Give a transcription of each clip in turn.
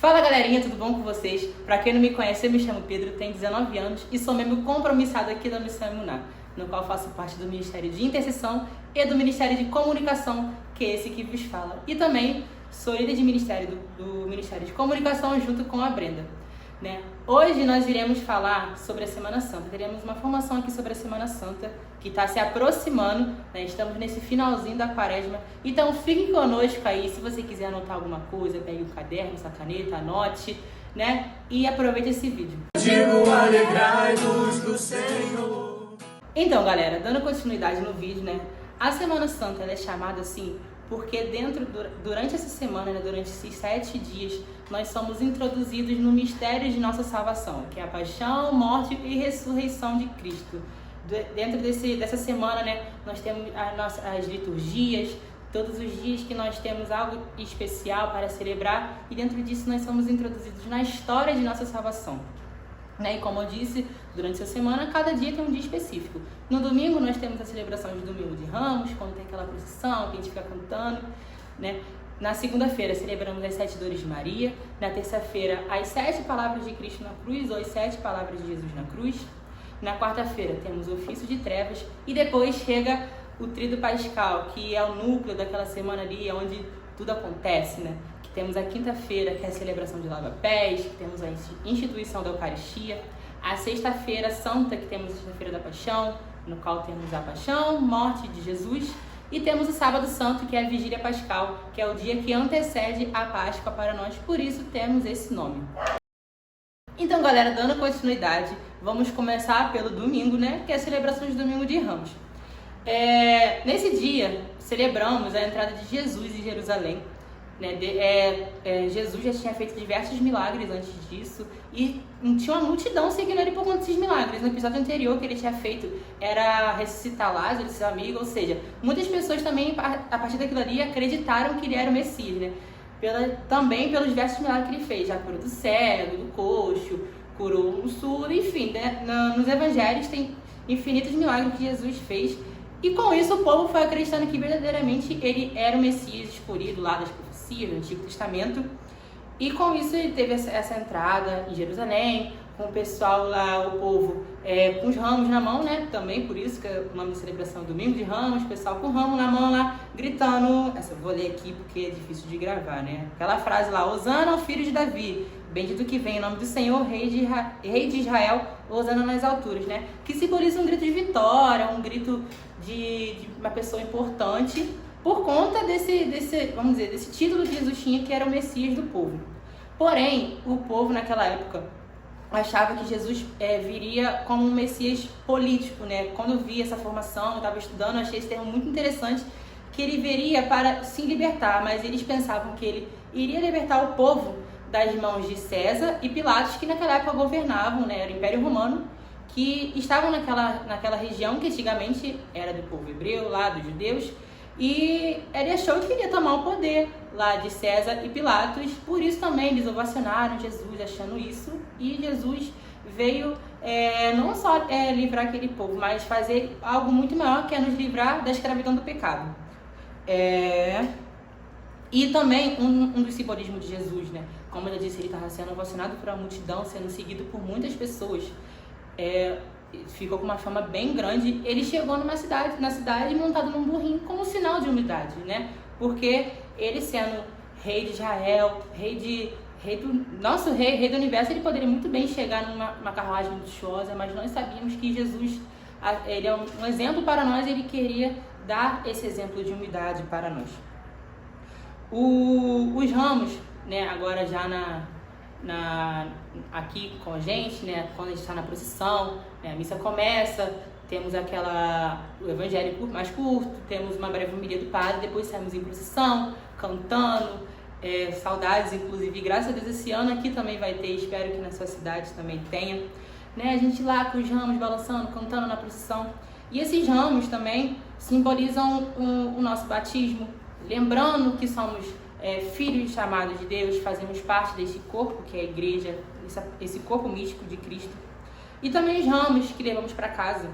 Fala galerinha, tudo bom com vocês? Pra quem não me conhece, eu me chamo Pedro, tenho 19 anos e sou membro compromissado aqui da Missão Emuná, no qual faço parte do Ministério de Intercessão e do Ministério de Comunicação, que é esse que vos fala. E também sou líder de ministério do Ministério de Comunicação junto com a Brenda. Hoje nós iremos falar sobre a Semana Santa. Teremos uma formação aqui sobre a Semana Santa que está se aproximando, Estamos nesse finalzinho da quaresma. Então fique conosco aí, se você quiser anotar alguma coisa, pegue um caderno, essa caneta, anote, E aproveite esse vídeo. Digo, alegrai-vos do Senhor. Então galera, dando continuidade no vídeo, A Semana Santa ela é chamada assim porque durante essa semana, durante esses 7 dias, nós somos introduzidos no mistério de nossa salvação, que é a paixão, morte e ressurreição de Cristo. Dentro dessa semana, nós temos as liturgias, todos os dias que nós temos algo especial para celebrar, e dentro disso nós somos introduzidos na história de nossa salvação. E como eu disse, durante essa semana, cada dia tem um dia específico. No domingo nós temos a celebração de Domingo de Ramos, quando tem aquela procissão que a gente fica cantando, Na segunda-feira celebramos as 7 dores de Maria. Na terça-feira, as 7 palavras de Cristo na cruz, ou as 7 palavras de Jesus na cruz. Na quarta-feira temos o ofício de trevas e depois chega o Tríduo Pascal, que é o núcleo daquela semana ali, onde tudo acontece, Que temos a quinta-feira, que é a celebração de lava-pés, que temos a instituição da Eucaristia. A sexta-feira santa, que temos a sexta-feira da Paixão, no qual temos a paixão, morte de Jesus. E temos o sábado santo, que é a vigília pascal, que é o dia que antecede a Páscoa para nós, por isso temos esse nome. Então galera, dando continuidade, vamos começar pelo domingo, que é a celebração de Domingo de Ramos. Nesse dia, celebramos a entrada de Jesus em Jerusalém. Jesus já tinha feito diversos milagres antes disso e tinha uma multidão seguindo ele por conta desses milagres. No episódio anterior que ele tinha feito era ressuscitar Lázaro, seu amigo, ou seja, muitas pessoas também a partir daquilo ali acreditaram que ele era o Messias, também pelos diversos milagres que ele fez, já curou do cego, do coxo, curou um surdo, enfim, nos evangelhos tem infinitos milagres que Jesus fez. E com isso o povo foi acreditando que verdadeiramente ele era o Messias escolhido lá das profecias do Antigo Testamento. E com isso ele teve essa entrada em Jerusalém, com o pessoal lá, o povo com os ramos na mão, Também por isso que o nome da celebração é Domingo de Ramos, o pessoal com o ramo na mão lá, gritando. Essa eu vou ler aqui porque é difícil de gravar, Aquela frase lá, Hosana ao filho de Davi, bendito que vem em nome do Senhor, rei de Israel, Hosana nas alturas, Que simboliza um grito de vitória, um grito de uma pessoa importante, por conta desse título que Jesus tinha, que era o Messias do povo. Porém, o povo naquela época achava que Jesus viria como um Messias político, Quando eu vi essa formação, eu estava estudando, eu achei esse termo muito interessante, que ele viria para se libertar, mas eles pensavam que ele iria libertar o povo das mãos de César e Pilatos, que naquela época governavam, era o Império Romano, que estavam naquela região que antigamente era do povo hebreu, lá dos judeus, e ele achou que iria tomar o poder lá de César e Pilatos, por isso também eles ovacionaram Jesus achando isso, e Jesus veio não só livrar aquele povo, mas fazer algo muito maior, que é nos livrar da escravidão do pecado. E também um dos simbolismos de Jesus, como eu já disse, ele estava sendo ovacionado por uma multidão, sendo seguido por muitas pessoas. Ficou com uma fama bem grande. Ele chegou na cidade montado num burrinho como sinal de humildade, Porque ele sendo rei de Israel, rei do universo, ele poderia muito bem chegar numa carruagem luxuosa, mas nós sabíamos que Jesus, ele é um exemplo para nós, ele queria dar esse exemplo de humildade para nós. Os ramos, agora já aqui com a gente, quando a gente está na procissão, a missa começa, temos o evangelho mais curto, temos uma breve homilia do padre, depois saímos em procissão, cantando, saudades, inclusive, graças a Deus esse ano aqui também vai ter, espero que na sua cidade também tenha, A gente lá com os ramos balançando, cantando na procissão, e esses ramos também simbolizam o nosso batismo, lembrando que somos filhos chamados de Deus, fazemos parte desse corpo que é a igreja, esse corpo místico de Cristo. E também os ramos que levamos para casa,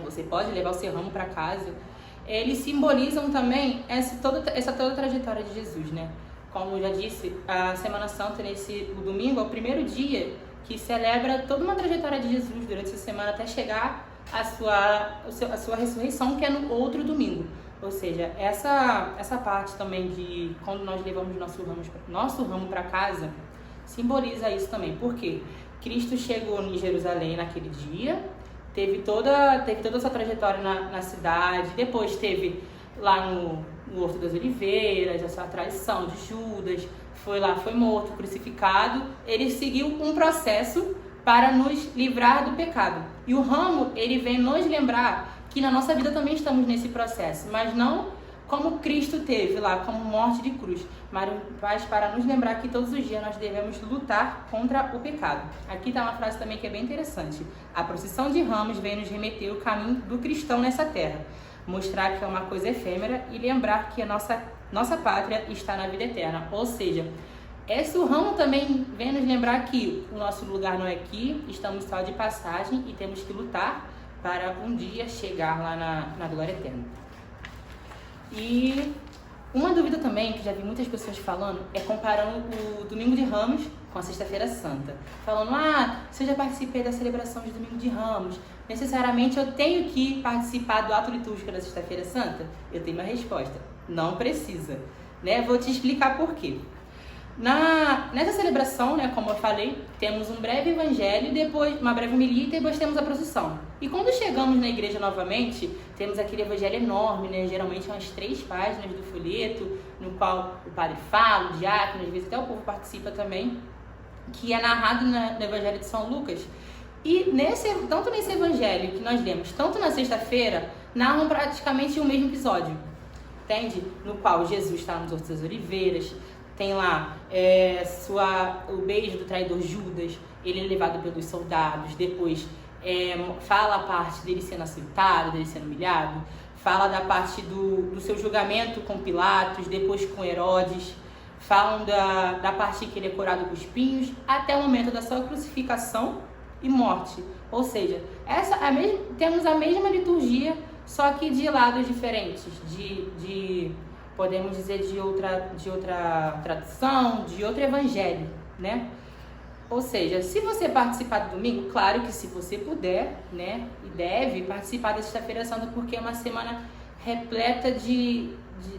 Você pode levar o seu ramo para casa. Eles simbolizam também essa toda trajetória de Jesus, como eu já disse, a Semana Santa, o domingo, é o primeiro dia que celebra toda uma trajetória de Jesus durante essa semana até chegar à sua ressurreição, que é no outro domingo. Ou seja, essa parte também de quando nós levamos nosso ramo para casa, simboliza isso também. Por quê? Cristo chegou em Jerusalém naquele dia, teve toda essa trajetória na cidade, depois teve lá no Horto das Oliveiras, essa traição de Judas, foi morto, crucificado. Ele seguiu um processo para nos livrar do pecado. E o ramo, ele vem nos lembrar que na nossa vida também estamos nesse processo, mas não como Cristo teve lá, como morte de cruz, mas para nos lembrar que todos os dias nós devemos lutar contra o pecado. Aqui está uma frase também que é bem interessante. A procissão de ramos vem nos remeter o caminho do cristão nessa terra, mostrar que é uma coisa efêmera e lembrar que a nossa pátria está na vida eterna. Ou seja, o ramo também vem nos lembrar que o nosso lugar não é aqui, estamos só de passagem e temos que lutar para um dia chegar lá na glória eterna. E uma dúvida também, que já vi muitas pessoas falando, é comparando o Domingo de Ramos com a Sexta-feira Santa. Falando, se eu já participei da celebração de Domingo de Ramos, necessariamente eu tenho que participar do ato litúrgico da Sexta-feira Santa? Eu tenho uma resposta, não precisa, né? Vou te explicar por quê. Nessa celebração, né, como eu falei, temos um breve evangelho, depois uma breve homilia e depois temos a procissão. E quando chegamos na igreja novamente, temos aquele evangelho enorme, né, geralmente umas 3 páginas do folheto, no qual o padre fala, o diácono, às vezes até o povo participa também, que é narrado no evangelho de São Lucas. E tanto nesse evangelho que nós lemos, tanto na sexta-feira, narram praticamente o mesmo episódio, entende? No qual Jesus está nos Hortos das Oliveiras. Tem lá o beijo do traidor Judas, ele é levado pelos soldados, depois fala a parte dele sendo açoitado, dele sendo humilhado, fala da parte do seu julgamento com Pilatos, depois com Herodes, falam da parte que ele é curado com espinhos, até o momento da sua crucificação e morte. Ou seja, temos a mesma liturgia, só que de lados diferentes, podemos dizer de outra tradução, de outro evangelho, né? Ou seja, se você participar do domingo, claro que se você puder, né, e deve participar da Sexta-feira Santa, porque é uma semana repleta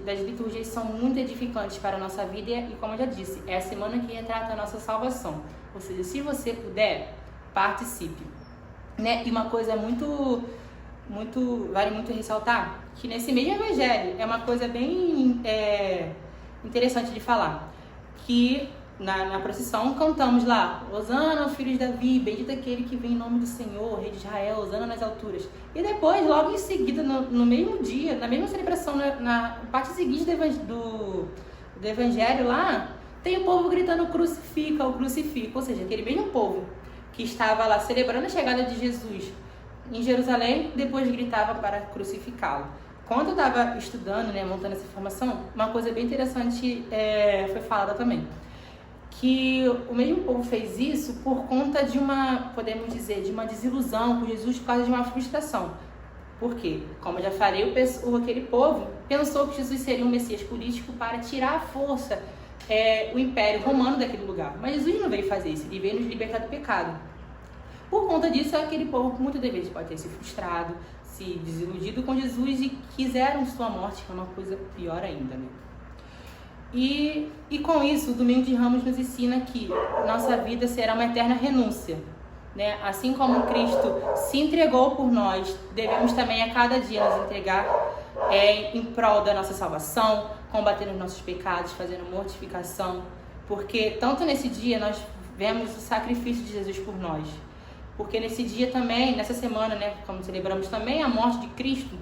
das liturgias, são muito edificantes para a nossa vida e, como eu já disse, é a semana que retrata a nossa salvação. Ou seja, se você puder, participe, né? E uma coisa vale muito ressaltar, que nesse mesmo evangelho é uma coisa bem interessante de falar, que na procissão cantamos lá, Hosana, filho de Davi, bendito aquele que vem em nome do Senhor, rei de Israel, Hosana nas alturas. E depois, logo em seguida, no mesmo dia, na mesma celebração, na parte seguinte do evangelho lá, tem o povo gritando crucifica, o crucifica. Ou seja, aquele mesmo povo que estava lá celebrando a chegada de Jesus em Jerusalém, depois gritava para crucificá-lo. Quando eu estava estudando, né, montando essa informação, uma coisa bem interessante foi falada também. Que o mesmo povo fez isso por conta de podemos dizer, de uma desilusão com Jesus por causa de uma frustração. Por quê? Como eu já falei, aquele povo pensou que Jesus seria um Messias político para tirar à força o Império Romano daquele lugar. Mas Jesus não veio fazer isso, ele veio nos libertar do pecado. Por conta disso, aquele povo muitas vezes pode ter se frustrado, se desiludido com Jesus e quiseram sua morte, que é uma coisa pior ainda, né? E com isso, o Domingo de Ramos nos ensina que nossa vida será uma eterna renúncia, né? Assim como Cristo se entregou por nós, devemos também a cada dia nos entregar em prol da nossa salvação, combatendo os nossos pecados, fazendo mortificação, porque tanto nesse dia nós vemos o sacrifício de Jesus por nós. Porque nesse dia também, nessa semana, né, como celebramos também a morte de Cristo,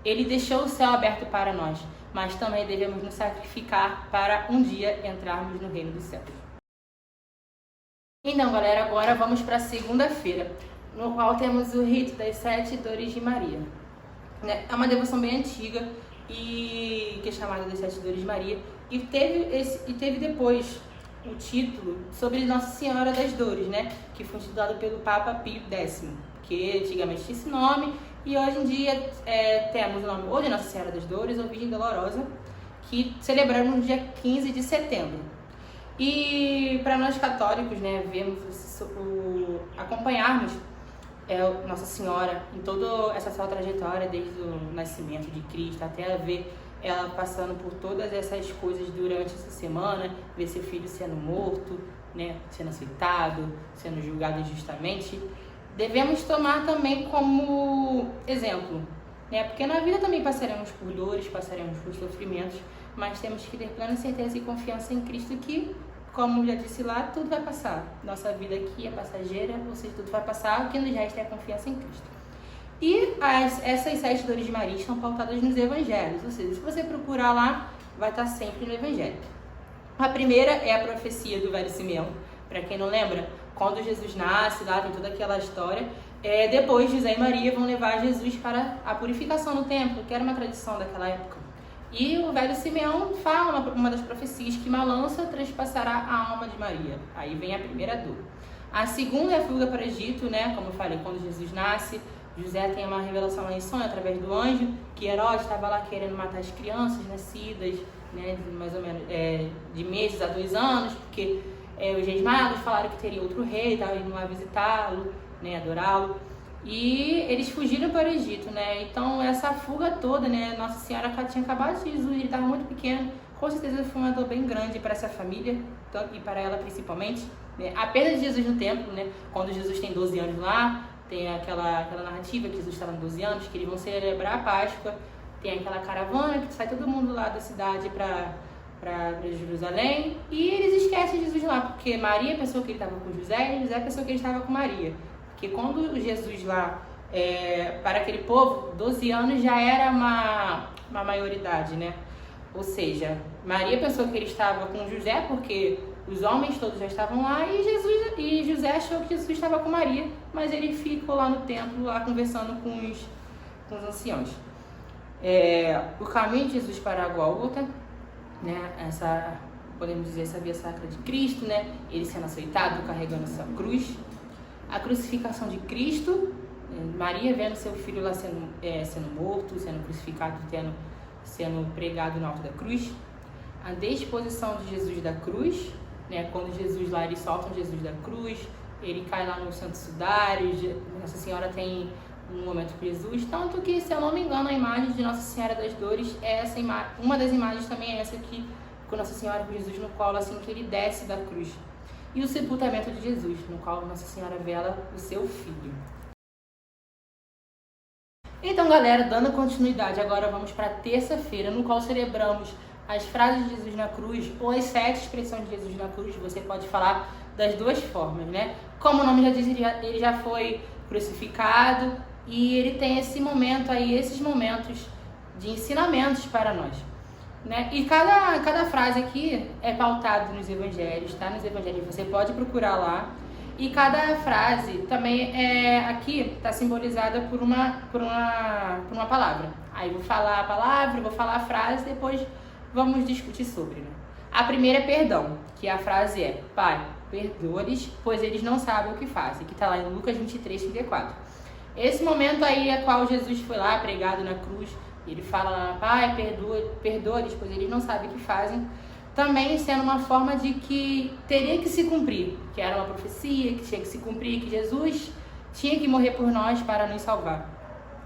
ele deixou o céu aberto para nós, mas também devemos nos sacrificar para um dia entrarmos no reino dos céus. Então, galera, agora vamos para a segunda-feira, no qual temos o rito das 7 dores de Maria. É uma devoção bem antiga, que é chamada das 7 dores de Maria, e teve depois o título sobre Nossa Senhora das Dores, né? Que foi intitulado pelo Papa Pio X, que antigamente tinha esse nome, e hoje em dia temos o nome ou de Nossa Senhora das Dores ou Virgem Dolorosa, que celebramos no dia 15 de setembro. E para nós católicos, né, acompanharmos Nossa Senhora em toda essa sua trajetória, desde o nascimento de Cristo até ver ela passando por todas essas coisas durante essa semana, ver seu filho sendo morto, né, sendo açoitado, sendo julgado injustamente, devemos tomar também como exemplo, né, porque na vida também passaremos por dores, passaremos por sofrimentos, mas temos que ter plena certeza e confiança em Cristo que, como já disse lá, tudo vai passar. Nossa vida aqui é passageira, ou seja, tudo vai passar, o que nos resta é a confiança em Cristo. E essas 7 dores de Maria estão pautadas nos evangelhos, ou seja, se você procurar lá, vai estar sempre no evangelho. A primeira é a profecia do velho Simeão. Para quem não lembra, quando Jesus nasce, lá tem toda aquela história, depois José e Maria vão levar Jesus para a purificação no templo, que era uma tradição daquela época. E o velho Simeão fala uma das profecias que uma lança transpassará a alma de Maria. Aí vem a primeira dor. A segunda é a fuga para o Egito, né? Como eu falei, quando Jesus nasce, José tem uma revelação lá em sonho através do anjo, que Herodes estava lá querendo matar as crianças nascidas, né, mais ou menos de meses a 2 anos, porque os reis magos falaram que teria outro rei, estavam indo lá visitá-lo, né, adorá-lo. E eles fugiram para o Egito, né? Então essa fuga toda, né? Nossa Senhora tinha acabado de Jesus, ele estava muito pequeno. Com certeza foi uma dor bem grande para essa família e para ela principalmente, né? A perda de Jesus no templo, né? Quando Jesus tem 12 anos lá, tem aquela narrativa que Jesus estava com 12 anos, que eles vão celebrar a Páscoa. Tem aquela caravana que sai todo mundo lá da cidade para Jerusalém. E eles esquecem Jesus lá, porque Maria pensou que ele estava com José e José pensou que ele estava com Maria. Porque quando Jesus lá, para aquele povo, 12 anos já era uma maioridade, né? Ou seja, Maria pensou que ele estava com José, porque os homens todos já estavam lá, e José achou que Jesus estava com Maria, mas ele ficou lá no templo, lá conversando com os anciãos. O caminho de Jesus para a Gólgota, né? Podemos dizer, essa via sacra de Cristo, né? Ele sendo açoitado, carregando essa cruz. A crucificação de Cristo, Maria vendo seu filho lá sendo morto, sendo crucificado, sendo pregado no alto da cruz. A disposição de Jesus da cruz, né? Quando Jesus lá, eles soltam Jesus da cruz, ele cai lá no Santo Sudário, Nossa Senhora tem um momento com Jesus, tanto que, se eu não me engano, a imagem de Nossa Senhora das Dores é essa imagem. Uma das imagens também é essa aqui, com Nossa Senhora com Jesus no colo, assim que ele desce da cruz. E o sepultamento de Jesus, no qual Nossa Senhora vela o seu filho. Então, galera, dando continuidade, agora vamos para terça-feira, no qual celebramos as frases de Jesus na cruz, ou as 7 expressões de Jesus na cruz. Você pode falar das 2 formas, né? Como o nome já diz, ele já foi crucificado, e ele tem esse momento aí, esses momentos de ensinamentos para nós, né? E cada frase aqui é pautada nos evangelhos, tá? Nos evangelhos você pode procurar lá. E cada frase também aqui está simbolizada por uma palavra. Aí vou falar a palavra, vou falar a frase, depois vamos discutir sobre, né? A primeira é perdão, que a frase é: Pai, perdoa-lhes, pois eles não sabem o que fazem, que está lá em Lucas 23:34. Esse momento aí é qual Jesus foi lá pregado na cruz. Ele fala lá: Pai, perdoa-lhes, pois eles não sabem o que fazem. Também sendo uma forma de que teria que se cumprir, que era uma profecia, que tinha que se cumprir, que Jesus tinha que morrer por nós para nos salvar.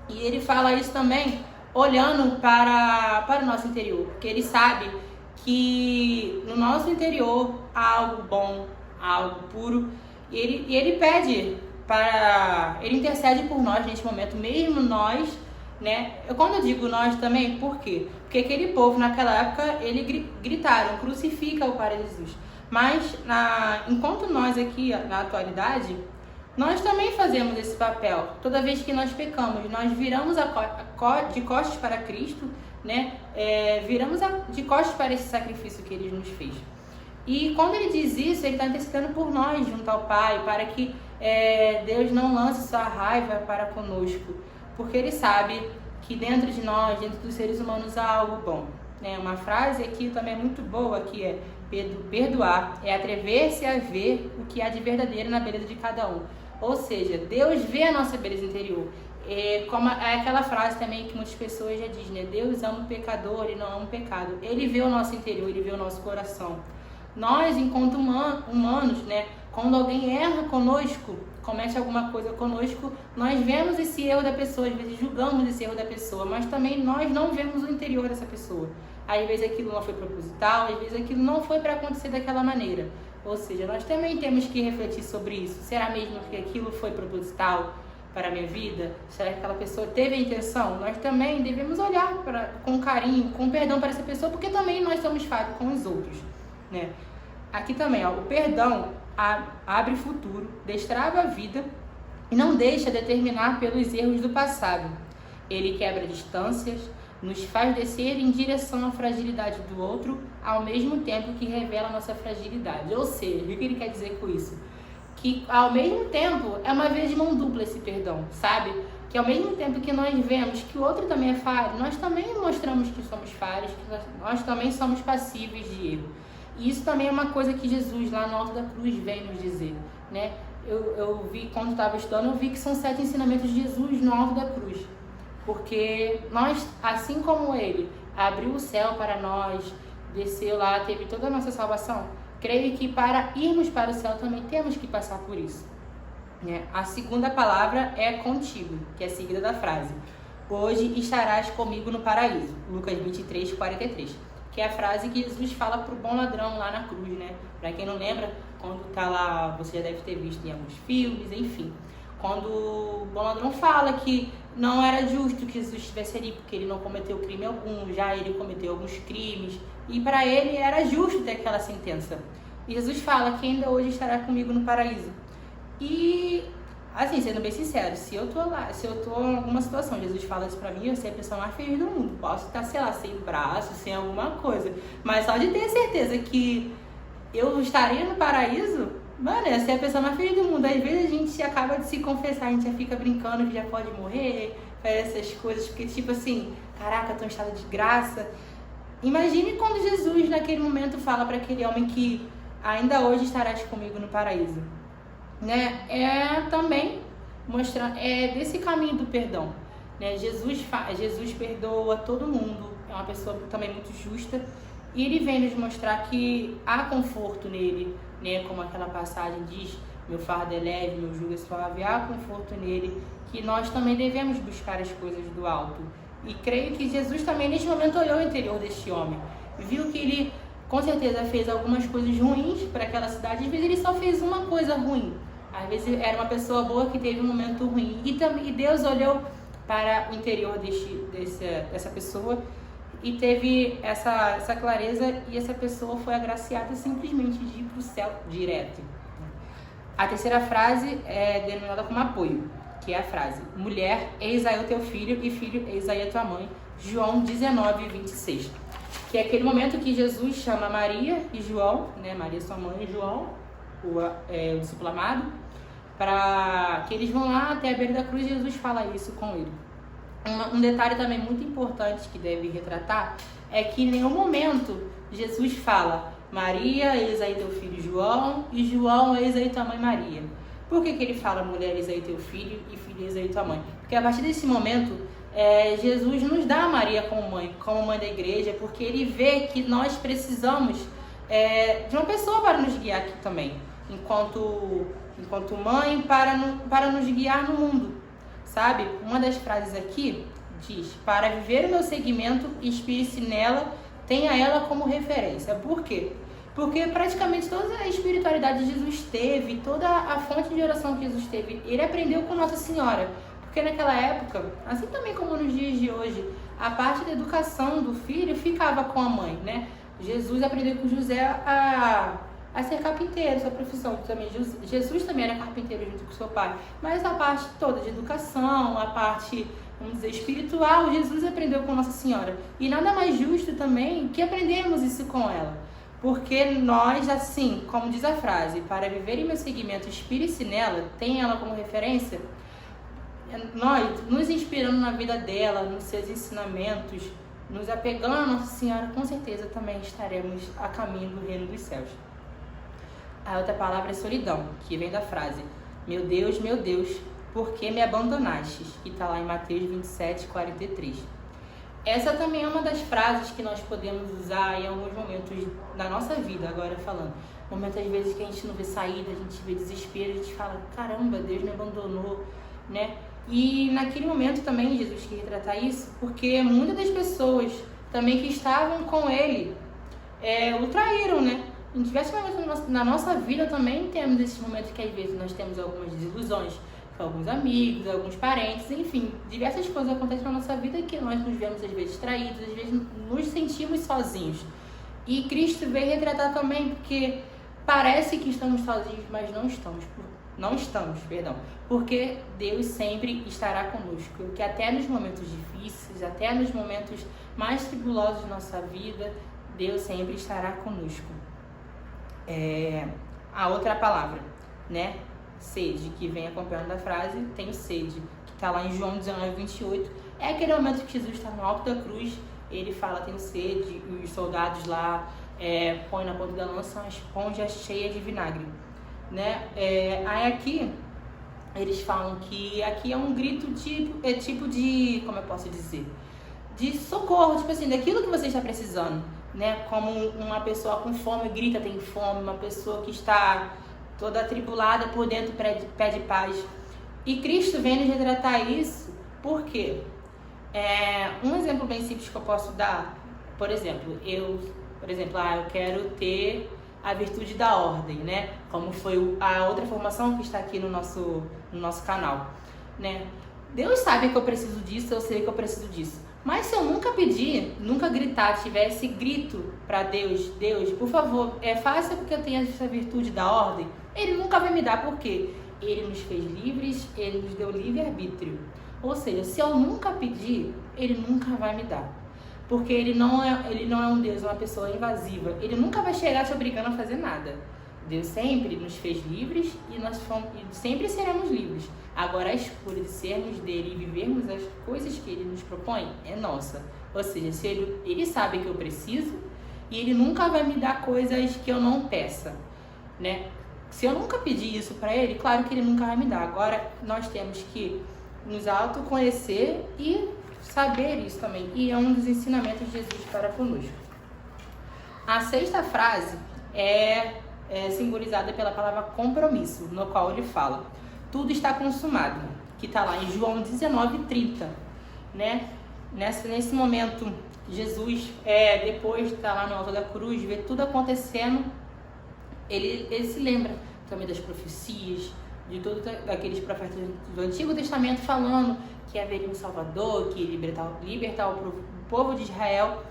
E ele fala isso também olhando para o nosso interior, porque ele sabe que no nosso interior há algo bom, há algo puro, e ele pede ele intercede por nós neste momento, mesmo nós, né? Quando eu digo nós também, por quê? Porque aquele povo naquela época, eles gritaram: crucifica-o para Jesus. Mas enquanto nós aqui, na atualidade, nós também fazemos esse papel. Toda vez que nós pecamos, nós viramos de costas para Cristo, né? Viramos de costas para esse sacrifício que Ele nos fez. E quando Ele diz isso, Ele está intercedendo por nós junto ao Pai, para que Deus não lance sua raiva para conosco, porque Ele sabe que dentro de nós, dentro dos seres humanos, há algo bom, né? Uma frase aqui também muito boa, que é: perdoar é atrever-se a ver o que há de verdadeiro na beleza de cada um. Ou seja, Deus vê a nossa beleza interior. Como é aquela frase também que muitas pessoas já dizem, né? Deus ama o pecador, Ele não ama o pecado. Ele vê o nosso interior, Ele vê o nosso coração. Nós, enquanto humanos, né? Quando alguém erra conosco, comete alguma coisa conosco, nós vemos esse erro da pessoa, às vezes julgamos esse erro da pessoa, mas também nós não vemos o interior dessa pessoa. Às vezes aquilo não foi proposital, às vezes aquilo não foi para acontecer daquela maneira. Ou seja, nós também temos que refletir sobre isso. Será mesmo que aquilo foi proposital para a minha vida? Será que aquela pessoa teve a intenção? Nós também devemos olhar com carinho, com perdão para essa pessoa, porque também nós somos falhos com os outros, né? Aqui também, ó, o perdão abre futuro, destrava a vida e não deixa determinar pelos erros do passado. Ele quebra distâncias, nos faz descer em direção à fragilidade do outro, ao mesmo tempo que revela a nossa fragilidade. Ou seja, o que ele quer dizer com isso? Que ao mesmo tempo é uma via de mão dupla esse perdão, sabe? Que ao mesmo tempo que nós vemos que o outro também é falho, nós também mostramos que somos falhos, que nós também somos passíveis de erro. E isso também é uma coisa que Jesus, lá no alto da cruz, vem nos dizer, né? Eu vi, quando estava estudando, eu vi que são 7 ensinamentos de Jesus no alto da cruz. Porque nós, assim como Ele abriu o céu para nós, desceu lá, teve toda a nossa salvação, creio que para irmos para o céu também temos que passar por isso, né? A segunda palavra é contigo, que é seguida da frase: hoje estarás comigo no paraíso. Lucas 23, 43. Que é a frase que Jesus fala para o bom ladrão lá na cruz, né? Para quem não lembra, quando tá lá, você já deve ter visto em alguns filmes, enfim. Quando o bom ladrão fala que não era justo que Jesus estivesse ali, porque ele não cometeu crime algum, já ele cometeu alguns crimes, e para ele era justo ter aquela sentença. E Jesus fala que ainda hoje estará comigo no paraíso. E, assim, sendo bem sincero, se eu tô lá, se eu tô em alguma situação, Jesus fala isso pra mim, eu sei a pessoa mais feliz do mundo. Posso estar, sei lá, sem braço, sem alguma coisa, mas só de ter certeza que eu estaria no paraíso, mano, essa é a pessoa mais feliz do mundo. Às vezes a gente acaba de se confessar, a gente já fica brincando que já pode morrer, faz essas coisas, porque tipo assim, caraca, tô em estado de graça. Imagine quando Jesus naquele momento fala para aquele homem que ainda hoje estarás comigo no paraíso, né? É também mostrar, desse caminho do perdão, né? Jesus perdoa todo mundo, é uma pessoa também muito justa, e ele vem nos mostrar que há conforto nele, né? Como aquela passagem diz: meu fardo é leve, meu jugo é suave. Há conforto nele, que nós também devemos buscar as coisas do alto. E creio que Jesus também neste momento olhou o interior deste homem, viu que ele com certeza fez algumas coisas ruins para aquela cidade. Às vezes ele só fez uma coisa ruim, às vezes era uma pessoa boa que teve um momento ruim, e Deus olhou para o interior dessa pessoa e teve essa clareza, e essa pessoa foi agraciada simplesmente de ir para o céu direto. A terceira frase é denominada como apoio, que é a frase: mulher, eis aí o teu filho, e filho, eis aí a tua mãe. João 19, 26. Que é aquele momento que Jesus chama Maria e João, né? Maria sua mãe e João, o discípulo amado, para que eles vão lá até a beira da cruz. E Jesus fala isso com ele. Um detalhe também muito importante que deve retratar é que em nenhum momento Jesus fala: Maria, eis aí teu filho João, e João, eis aí tua mãe Maria. Por que ele fala mulher, eis aí teu filho, e filho, eis aí tua mãe? Porque a partir desse momento, Jesus nos dá a Maria como mãe da igreja, porque ele vê que nós precisamos de uma pessoa para nos guiar aqui também, enquanto mãe, para nos guiar no mundo, sabe? Uma das frases aqui diz: para viver o meu segmento, inspire-se nela, tenha ela como referência. Por quê? Porque praticamente toda a espiritualidade que Jesus teve, toda a fonte de oração que Jesus teve, ele aprendeu com Nossa Senhora. Porque naquela época, assim também como nos dias de hoje, a parte da educação do filho ficava com a mãe, né? Jesus aprendeu com José a ser carpinteiro, sua profissão. Também Jesus também era carpinteiro junto com seu pai. Mas a parte toda de educação, a parte, vamos dizer, espiritual, Jesus aprendeu com Nossa Senhora. E nada mais justo também que aprendemos isso com ela. Porque nós, assim, como diz a frase, para viver em meu segmento, inspire-se nela, tenha ela como referência. Nós, nos inspirando na vida dela, nos seus ensinamentos, nos apegando a Nossa Senhora, com certeza também estaremos a caminho do reino dos céus. A outra palavra é solidão, que vem da frase: meu Deus, porque me abandonastes, que está lá em Mateus 27, 43. Essa também é uma das frases que nós podemos usar em alguns momentos da nossa vida, agora falando. Momentos, às vezes, que a gente não vê saída, a gente vê desespero, a gente fala, caramba, Deus me abandonou, né? E naquele momento também Jesus quis retratar isso, porque muitas das pessoas também que estavam com ele o traíram, né? Em diversos momentos na nossa vida também temos esses momentos que às vezes nós temos algumas desilusões com alguns amigos, alguns parentes, enfim, diversas coisas acontecem na nossa vida que nós nos vemos às vezes traídos, às vezes nos sentimos sozinhos. E Cristo veio retratar também, porque parece que estamos sozinhos, mas não estamos, porque Deus sempre estará conosco, que até nos momentos difíceis, até nos momentos mais tribulosos de nossa vida, Deus sempre estará conosco. A outra palavra, né? Sede, que vem acompanhando a frase, tenho sede, que está lá em João 19, 28. É aquele momento que Jesus está no alto da cruz, ele fala, tenho sede, e os soldados lá põem na ponta da lança uma esponja cheia de vinagre, né? Aí aqui, eles falam que aqui é um grito tipo de, como eu posso dizer? De socorro, tipo assim, daquilo que você está precisando, né? Como uma pessoa com fome grita, tem fome, uma pessoa que está toda atribulada por dentro pede paz. E Cristo vem nos retratar isso, porque um exemplo bem simples que eu posso dar, por exemplo, eu quero ter a virtude da ordem, né? Como foi a outra formação que está aqui no nosso canal, né? Deus sabe que eu preciso disso, eu sei que eu preciso disso. Mas se eu nunca pedir, nunca gritar, tiver esse grito para Deus, por favor, faça com que eu tenha essa virtude da ordem, Ele nunca vai me dar, porque Ele nos fez livres, Ele nos deu livre-arbítrio. Ou seja, se eu nunca pedir, Ele nunca vai me dar. Porque Ele não é um Deus, uma pessoa invasiva. Ele nunca vai chegar te obrigando a fazer nada. Deus sempre nos fez livres e sempre seremos livres. Agora a escolha de sermos dele e vivermos as coisas que ele nos propõe é nossa. Ou seja, se ele sabe que eu preciso e ele nunca vai me dar coisas que eu não peça, né? Se eu nunca pedir isso para ele, claro que ele nunca vai me dar. Agora nós temos que nos autoconhecer e saber isso também. E é um dos ensinamentos de Jesus para conosco. A sexta frase é simbolizada pela palavra compromisso, no qual ele fala, tudo está consumado, que está lá em João 19:30, né? Nesse momento, Jesus, depois de estar lá no alto da cruz, vê tudo acontecendo, ele se lembra também das profecias, de todos aqueles profetas do Antigo Testamento falando que haveria um Salvador, que ia libertar o povo de Israel.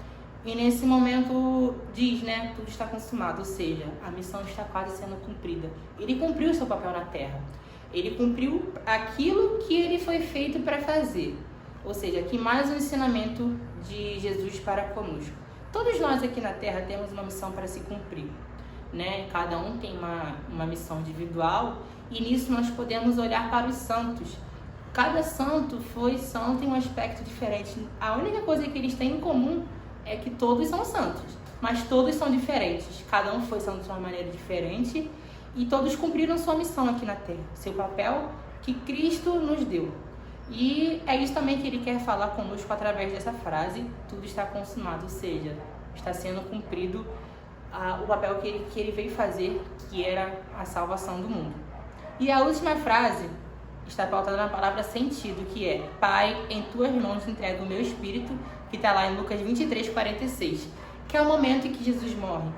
E nesse momento diz, né, tudo está consumado, ou seja, a missão está quase sendo cumprida. Ele cumpriu o seu papel na terra. Ele cumpriu aquilo que ele foi feito para fazer. Ou seja, aqui mais um ensinamento de Jesus para conosco. Todos nós aqui na terra temos uma missão para se cumprir, né? Cada um tem uma missão individual e nisso nós podemos olhar para os santos. Cada santo tem um aspecto diferente. A única coisa que eles têm em comum é que todos são santos, mas todos são diferentes. Cada um foi santo de uma maneira diferente e todos cumpriram sua missão aqui na Terra, seu papel que Cristo nos deu. E é isso também que ele quer falar conosco através dessa frase, tudo está consumado, ou seja, está sendo cumprido o papel que ele veio fazer, que era a salvação do mundo. E a última frase está pautada na palavra sentido, que é: Pai, em tuas mãos entrego o meu espírito, que está lá em Lucas 23:46, que é o momento em que Jesus morre.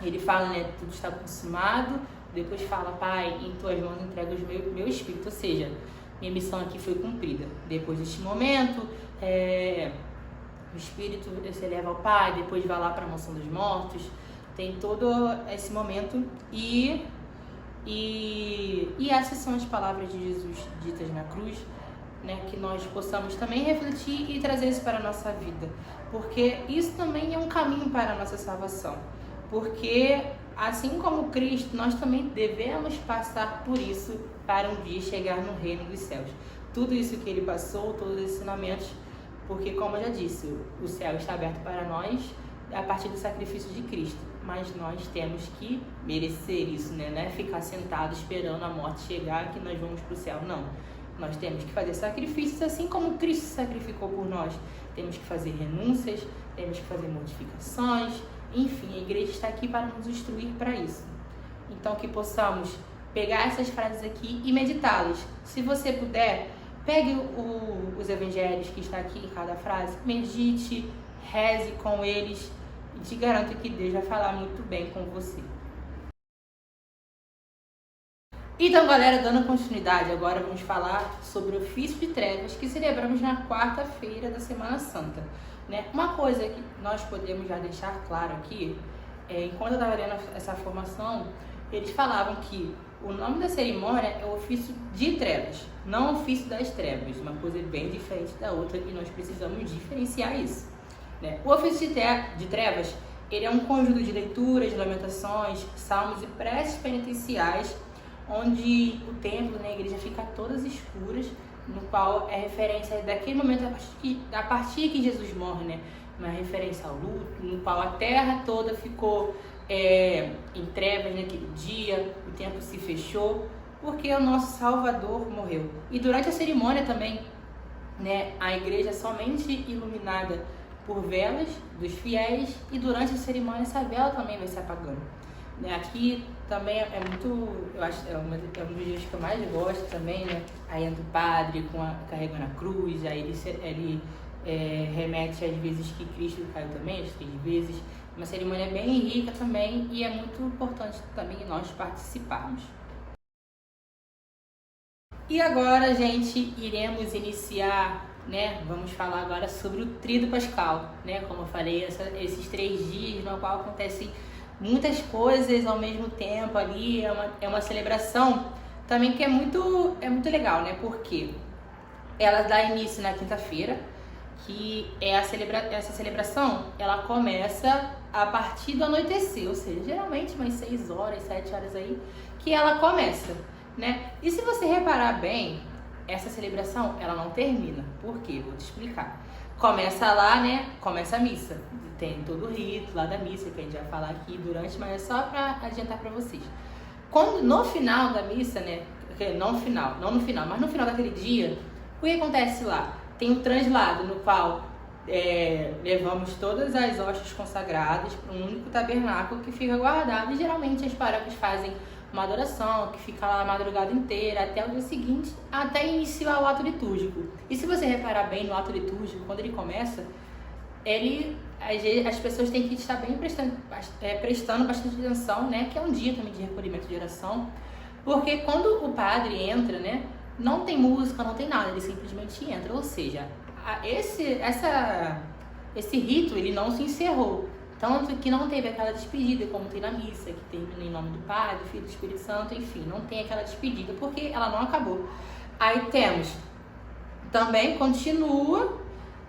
Ele fala, né, tudo está consumado, depois fala: Pai, em tuas mãos entrego o meu espírito, ou seja, minha missão aqui foi cumprida. Depois deste momento, o espírito se eleva ao Pai, depois vai lá para a mansão dos mortos, tem todo esse momento e essas são as palavras de Jesus ditas na cruz, né, que nós possamos também refletir e trazer isso para a nossa vida, porque isso também é um caminho para a nossa salvação, porque assim como Cristo, nós também devemos passar por isso para um dia chegar no reino dos céus. Tudo isso que ele passou, todos os ensinamentos, porque como eu já disse, o céu está aberto para nós a partir do sacrifício de Cristo, mas nós temos que merecer isso, né? Não é ficar sentado esperando a morte chegar que nós vamos para o céu, não. Nós temos que fazer sacrifícios assim como Cristo sacrificou por nós. Temos que fazer renúncias, temos que fazer mortificações, enfim, a igreja está aqui para nos instruir para isso. Então, que possamos pegar essas frases aqui e meditá-las. Se você puder, pegue os evangelhos que está aqui em cada frase, medite, reze com eles e te garanto que Deus vai falar muito bem com você. Então, galera, dando continuidade, agora vamos falar sobre o ofício de trevas que celebramos na quarta-feira da Semana Santa. Né? Uma coisa que nós podemos já deixar claro aqui, enquanto eu estava lendo essa formação, eles falavam que o nome da cerimônia é o ofício de trevas, não o ofício das trevas, uma coisa bem diferente da outra e nós precisamos diferenciar isso. Né? O ofício de trevas, ele é um conjunto de leituras, lamentações, salmos e preces penitenciais, onde o templo, né, a igreja fica todas escuras, no qual é referência daquele momento a partir que Jesus morre, né? Uma referência ao luto, no qual a terra toda ficou em trevas naquele dia, o templo se fechou, porque o nosso Salvador morreu. E durante a cerimônia também, né, a igreja é somente iluminada por velas dos fiéis e durante a cerimônia essa vela também vai se apagando. Né, aqui também é muito, eu acho, é um dos dias que eu mais gosto também, né? Aí entra o padre carregando a cruz, aí ele remete às vezes que Cristo caiu também, as 3 vezes. Uma cerimônia bem rica também e é muito importante também nós participarmos. E agora, gente, iremos iniciar, né? Vamos falar agora sobre o Tríduo Pascal, né? Como eu falei, esses 3 dias no qual acontecem muitas coisas ao mesmo tempo ali, é uma celebração também que é muito legal, né? Porque ela dá início na quinta-feira, que é essa celebração, ela começa a partir do anoitecer, ou seja, geralmente umas 6 horas, 7 horas aí, que ela começa, né? E se você reparar bem, essa celebração, ela não termina. Por quê? Vou te explicar. Começa lá, né? Começa a missa. Tem todo o rito lá da missa, que a gente vai falar aqui durante, mas é só para adiantar para vocês. Quando, no final da missa, né? Não no final, mas no final daquele dia, o que acontece lá? Tem um translado no qual levamos todas as hóstias consagradas para um único tabernáculo que fica guardado. E geralmente as paróquias fazem uma adoração que fica lá a madrugada inteira até o dia seguinte, até iniciar o ato litúrgico. E se você reparar bem no ato litúrgico, quando ele começa, as pessoas têm que estar bem prestando bastante atenção, né? Que é um dia também de recolhimento de oração, porque quando o padre entra, né? Não tem música, não tem nada, ele simplesmente entra. Ou seja, esse rito ele não se encerrou. Tanto que não teve aquela despedida como tem na missa, que termina em nome do Pai, do Filho e do Espírito Santo, enfim, não tem aquela despedida, porque ela não acabou. Aí temos, também continua,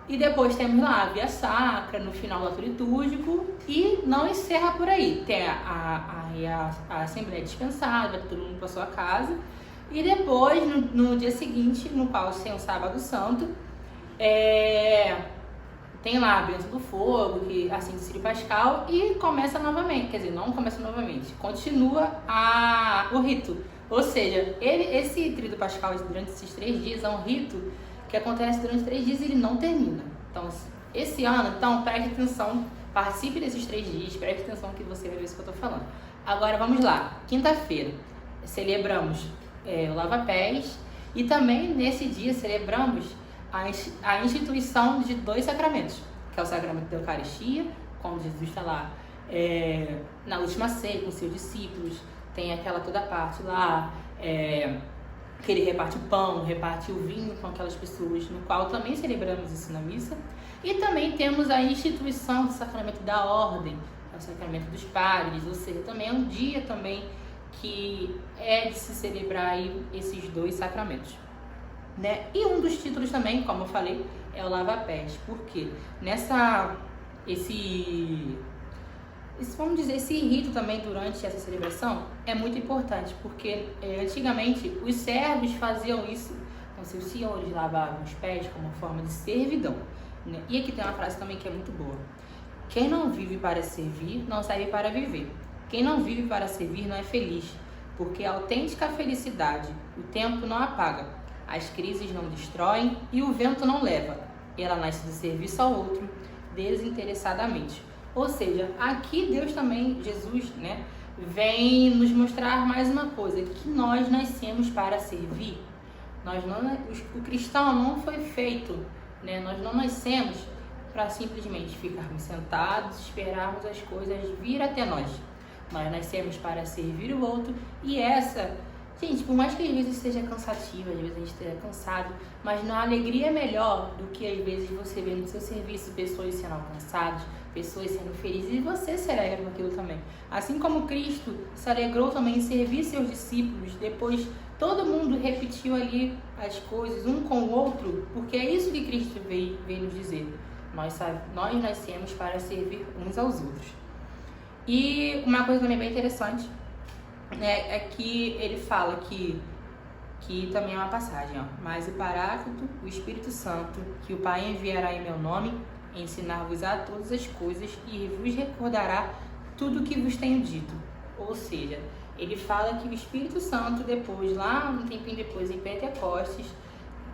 e depois temos lá a Via Sacra, no final do ato litúrgico, e não encerra por aí. Tem a Assembleia dispensada, vai todo mundo para sua casa, e depois, no dia seguinte, no qual tem o Sábado Santo, tem lá a bênção do fogo, que assim do Círio Pascal, e começa novamente, quer dizer, não começa novamente, continua o rito. Ou seja, esse Tríduo Pascal durante esses 3 dias é um rito que acontece durante 3 dias e ele não termina. Então, esse ano, preste atenção, participe desses 3 dias, preste atenção que você vai ver isso que eu tô falando. Agora, vamos lá. Quinta-feira, celebramos o lava-pés e também nesse dia celebramos a instituição de 2 sacramentos, que é o sacramento da Eucaristia, quando Jesus está lá na última ceia com seus discípulos, tem aquela toda parte lá, que ele reparte o pão, reparte o vinho com aquelas pessoas, no qual também celebramos isso na missa. E também temos a instituição do sacramento da ordem, o sacramento dos padres, ou seja, também é um dia também que é de se celebrar aí esses 2 sacramentos. Né? E um dos títulos também, como eu falei, é o lava-pés. Por quê? Esse rito também durante essa celebração é muito importante, porque antigamente os servos faziam isso, então seus senhores lavavam os pés como forma de servidão. Né? E aqui tem uma frase também que é muito boa. Quem não vive para servir, não serve para viver. Quem não vive para servir não é feliz, porque a autêntica felicidade o tempo não apaga. As crises não destroem e o vento não leva. Ela nasce do serviço ao outro, desinteressadamente. Ou seja, aqui Deus também, Jesus, né, vem nos mostrar mais uma coisa, que nós nascemos para servir. O cristão não foi feito, né, nós não nascemos para simplesmente ficarmos sentados, esperarmos as coisas vir até nós. Nós nascemos para servir o outro e gente, por mais que às vezes seja cansativo, às vezes a gente esteja cansado, mas na alegria é melhor do que às vezes você vê no seu serviço pessoas sendo alcançadas, pessoas sendo felizes, e você se alegra com aquilo também. Assim como Cristo se alegrou também em servir seus discípulos, depois todo mundo repetiu ali as coisas um com o outro, porque é isso que Cristo veio nos dizer. Nós nascemos para servir uns aos outros. E uma coisa também bem interessante, né, é que ele fala que também é uma passagem, ó. Mas o Paráclito, o Espírito Santo, que o Pai enviará em meu nome, ensinar-vos a todas as coisas e vos recordará tudo o que vos tenho dito. Ou seja, ele fala que o Espírito Santo depois, lá um tempinho depois, em Pentecostes,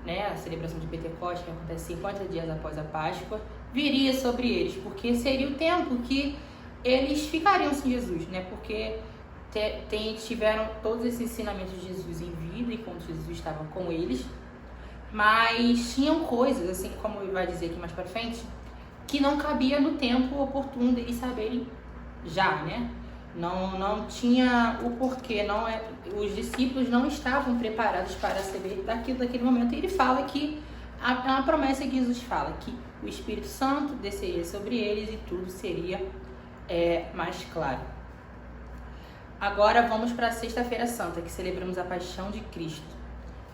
né, a celebração de Pentecostes, que acontece 50 dias após a Páscoa, viria sobre eles, porque seria o tempo que eles ficariam sem Jesus, né, porque tiveram todos esses ensinamentos de Jesus em vida, enquanto Jesus estava com eles, mas tinham coisas, assim como ele vai dizer aqui mais pra frente, que não cabia no tempo oportuno deles saberem já, né? Não tinha o porquê, os discípulos não estavam preparados para saber daquele momento. E ele fala que é uma promessa que Jesus fala, que o Espírito Santo desceria sobre eles e tudo seria mais claro. Agora vamos para a Sexta-feira Santa, que celebramos a Paixão de Cristo,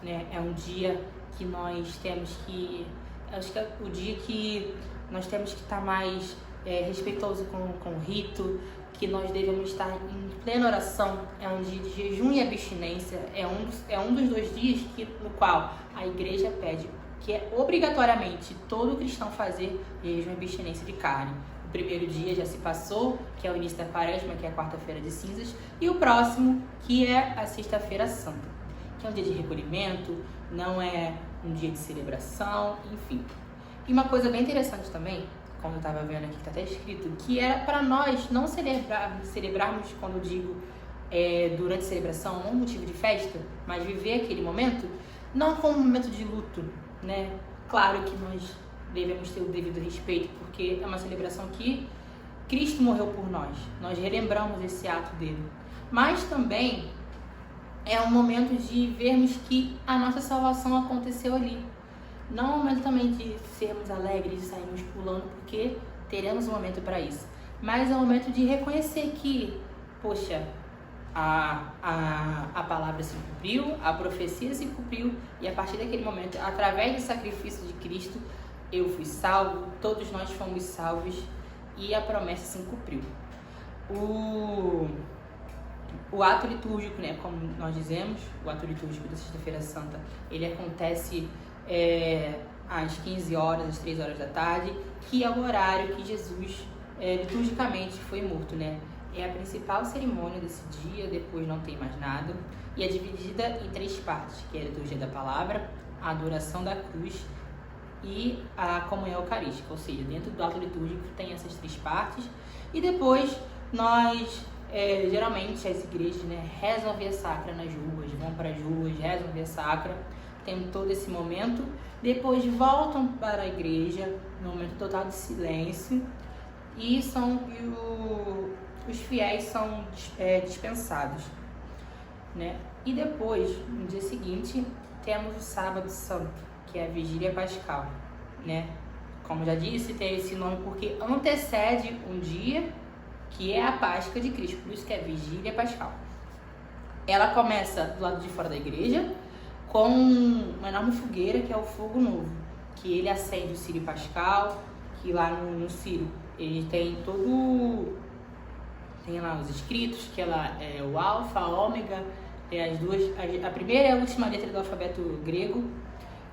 né? É um dia que nós temos que... Acho que é o dia que nós temos que estar mais respeitoso com o rito, que nós devemos estar em plena oração. É um dia de jejum e abstinência, é um dos 2 dias no qual a igreja pede que é obrigatoriamente todo cristão fazer jejum e abstinência de carne. O primeiro dia já se passou, que é o início da Quaresma, que é a quarta-feira de cinzas, e o próximo, que é a Sexta-feira Santa, que é um dia de recolhimento, não é um dia de celebração, enfim. E uma coisa bem interessante também, como eu estava vendo aqui, está até escrito, que era para nós não celebrarmos, quando eu digo durante a celebração, um motivo de festa, mas viver aquele momento, não como um momento de luto, né? Claro que nós devemos ter o devido respeito, porque é uma celebração que Cristo morreu por nós relembramos esse ato dele, mas também é um momento de vermos que a nossa salvação aconteceu ali. Não é um momento também de sermos alegres e sairmos pulando, porque teremos um momento para isso. Mas é um momento de reconhecer que, poxa, a palavra se cumpriu, a profecia se cumpriu, e a partir daquele momento, através do sacrifício de Cristo, eu fui salvo, todos nós fomos salvos e a promessa se cumpriu. O ato litúrgico, né, como nós dizemos, o ato litúrgico da Sexta-feira Santa, ele acontece às 15 horas, às 3 horas da tarde, que é o horário que Jesus liturgicamente foi morto, né? É a principal cerimônia desse dia, depois não tem mais nada, e é dividida em 3 partes, que é a liturgia da palavra, a adoração da cruz e a comunhão eucarística, ou seja, dentro do ato litúrgico tem essas 3 partes, e depois nós, geralmente as igrejas, né, rezam a via sacra nas ruas, vão para as ruas, rezam a via sacra, tem todo esse momento, depois voltam para a igreja, no momento total de silêncio, e os fiéis são dispensados, né? E depois, no dia seguinte, temos o Sábado Santo, que é a Vigília Pascal, né? Como já disse, tem esse nome porque antecede um dia que é a Páscoa de Cristo, por isso que é Vigília Pascal. Ela começa do lado de fora da igreja, com uma enorme fogueira, que é o fogo novo, que ele acende o Círio Pascal, que lá no Círio ele tem tem lá os escritos, que ela é o alfa, a ômega, a primeira e a última letra do alfabeto grego,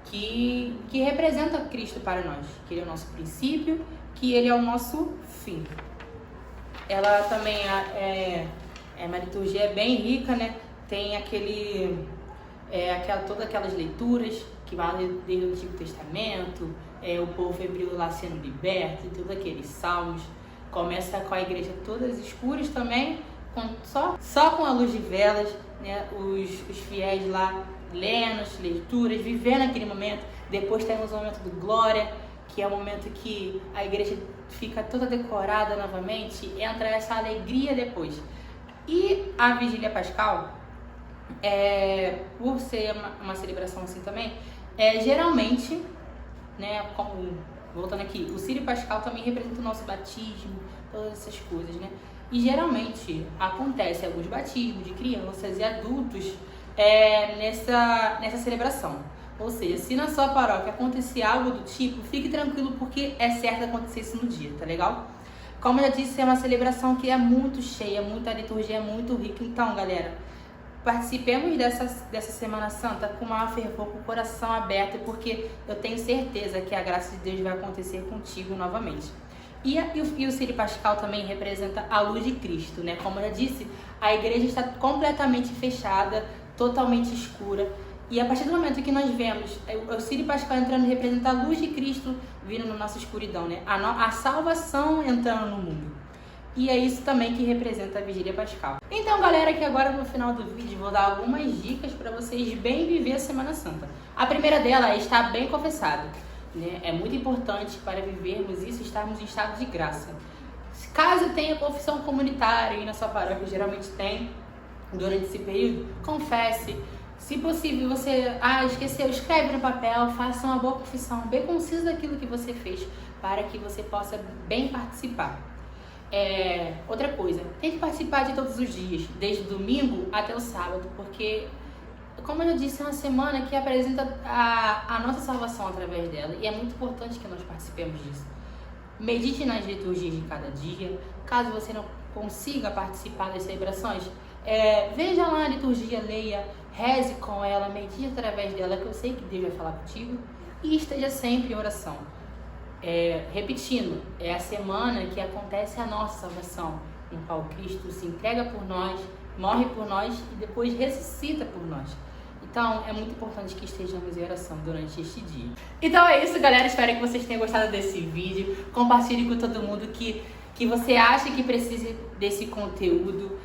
que representa Cristo para nós, que ele é o nosso princípio, que ele é o nosso fim. Ela também uma liturgia bem rica, né? Tem todas aquelas leituras que vão desde o Antigo Testamento, o povo hebreu lá sendo liberto, e todos aqueles salmos. Começa com a igreja todas escuras também, só com a luz de velas, né? Os fiéis lá lendo as leituras, vivendo aquele momento. Depois temos o momento do glória, que é o momento que a igreja fica toda decorada novamente, entra essa alegria depois. E a Vigília Pascal, por ser uma celebração assim também, geralmente, né, voltando aqui, o Círio Pascal também representa o nosso batismo, todas essas coisas, né? E geralmente acontece alguns batismos de crianças e adultos nessa celebração. Ou seja, se na sua paróquia acontecer algo do tipo, fique tranquilo porque é certo acontecer isso no dia, tá legal? Como eu já disse, é uma celebração que é muito cheia, a liturgia é muito rica. Então, galera, participemos dessa Semana Santa com o maior fervor, com o coração aberto, porque eu tenho certeza que a graça de Deus vai acontecer contigo novamente. E o Círio Pascal também representa a luz de Cristo, né? Como eu já disse, a igreja está completamente fechada, totalmente escura. E a partir do momento que nós vemos o Círio Pascal entrando, representa a luz de Cristo vindo na nossa escuridão, né? A salvação entrando no mundo. E é isso também que representa a Vigília Pascal. Então, galera, aqui agora no final do vídeo vou dar algumas dicas para vocês bem viver a Semana Santa. A primeira dela é estar bem confessado, né? É muito importante para vivermos isso, estarmos em estado de graça. Caso tenha confissão comunitária e na sua paróquia, geralmente tem, durante esse período, confesse. Se possível, você esqueceu, escreve no papel, faça uma boa confissão, bem concisa daquilo que você fez, para que você possa bem participar. Outra coisa, tem que participar de todos os dias, desde o domingo até o sábado, porque, como eu já disse, é uma semana que apresenta a nossa salvação através dela, e é muito importante que nós participemos disso. Medite nas liturgias de cada dia. Caso você não consiga participar das celebrações, veja lá a liturgia, leia, reze com ela, medite através dela, que eu sei que Deus vai falar contigo, e esteja sempre em oração. Repetindo, é a semana que acontece a nossa salvação, no qual Cristo se entrega por nós, morre por nós e depois ressuscita por nós. Então, é muito importante que estejamos em oração durante este dia. Então é isso, galera. Espero que vocês tenham gostado desse vídeo. Compartilhe com todo mundo que você acha que precisa desse conteúdo.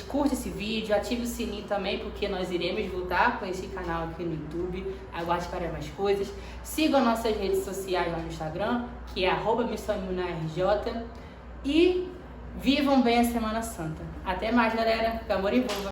Curte esse vídeo, ative o sininho também, porque nós iremos voltar com esse canal aqui no YouTube. Aguarde para mais coisas. Sigam nossas redes sociais lá no Instagram, que é @missõemunarj. E vivam bem a Semana Santa. Até mais, galera. Amor e envolva.